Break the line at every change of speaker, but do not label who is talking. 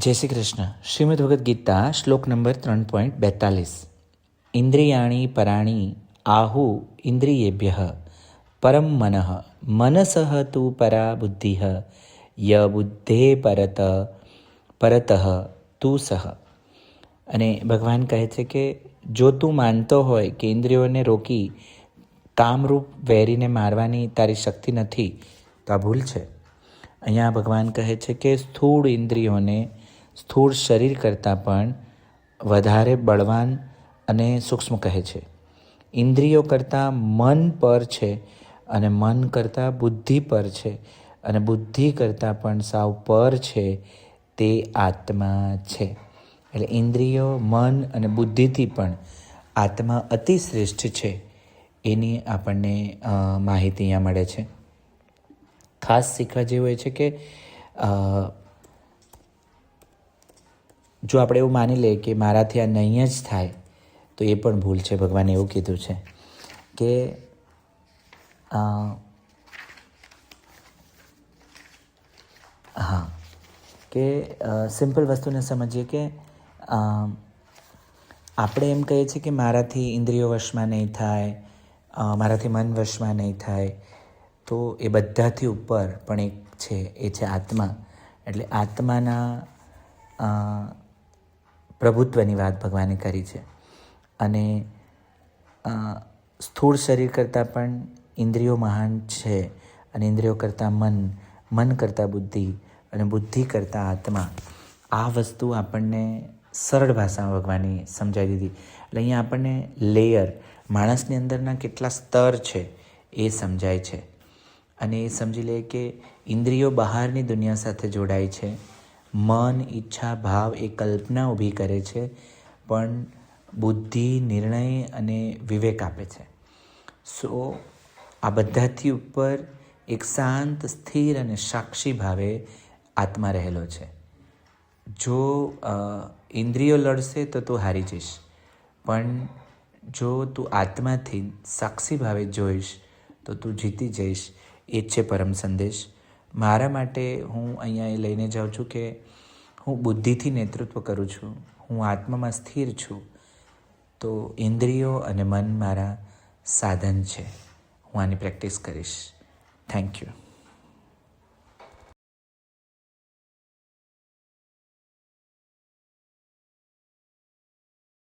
જય શ્રી કૃષ્ણ. શ્રીમદ ભગવદ્ ગીતા શ્લોક નંબર 3.42. ઇન્દ્રિયાણી પરાણી આહુ ઇન્દ્રિયેભ્યઃ પરમ મનઃ મનસઃ તુ પરા બુદ્ધિઃ ય બુદ્ધે પરતઃ તુ સહ. અને ભગવાન કહે છે કે જો તું માનતો હોય કે ઇન્દ્રિયોને રોકી કામરૂપ વેરીને મારવાની તારી શક્તિ નથી તો આ ભૂલ છે. અહીંયા ભગવાન કહે છે કે સ્થૂળ ઇન્દ્રિયોને સ્થૂળ શરીર કરતાં પણ વધારે બળવાન અને સૂક્ષ્મ કહે છે. ઇન્દ્રિયો કરતાં મન પર છે અને મન કરતાં બુદ્ધિ પર છે અને બુદ્ધિ કરતાં પણ સાવ પર છે તે આત્મા છે. એટલે ઇન્દ્રિયો, મન અને બુદ્ધિથી પણ આત્મા અતિ શ્રેષ્ઠ છે એની આપણને માહિતી અહીંયા મળે છે. ખાસ શીખવા જેવું એ છે કે જો આપણે એવું માની લઈએ કે મારાથી આ નહીં જ થાય તો એ પણ ભૂલ છે. ભગવાને એવું કીધું છે કે સિમ્પલ વસ્તુને સમજીએ કે આપણે એમ કહીએ છીએ કે મારાથી ઇન્દ્રિયો વશમાં નહીં થાય, મારાથી મન વશમાં નહીં થાય, તો એ બધાથી ઉપર પણ એક છે, એ છે આત્મા. એટલે આત્માના પ્રભુત્વની વાત ભગવાને કરી છે. અને સ્થૂળ શરીર કરતાં પણ ઇન્દ્રિયો મહાન છે અને ઇન્દ્રિયો કરતાં મન કરતાં બુદ્ધિ અને બુદ્ધિ કરતાં આત્મા. આ વસ્તુ આપણને સરળ ભાષામાં ભગવાને સમજાવી દીધી. એટલે અહીંયા આપણને લેયર, માણસની અંદરના કેટલા સ્તર છે એ સમજાય છે. અને એ સમજી લે કે ઇન્દ્રિયો બહારની દુનિયા સાથે જોડાય છે, મન, ઈચ્છા, ભાવ એ કલ્પના ઊભી કરે છે, પણ બુદ્ધિ નિર્ણય અને વિવેક આપે છે. સો આ બધાથી ઉપર એક શાંત, સ્થિર અને સાક્ષી ભાવે આત્મા રહેલો છે. જો ઇન્દ્રિયો લડશે તો તું હારી જઈશ, પણ જો તું આત્માથી સાક્ષી ભાવે જોઈશ તો તું જીતી જઈશ. એ જ છે પરમ સંદેશ. મારા માટે હું અહીંયા એ લઈને જાઉં છું કે હું બુદ્ધિથી નેતૃત્વ કરું છું, હું આત્મામાં સ્થિર છું, તો ઇન્દ્રિયો અને મન મારા સાધન છે. હું આની પ્રેક્ટિસ કરીશ. Thank you.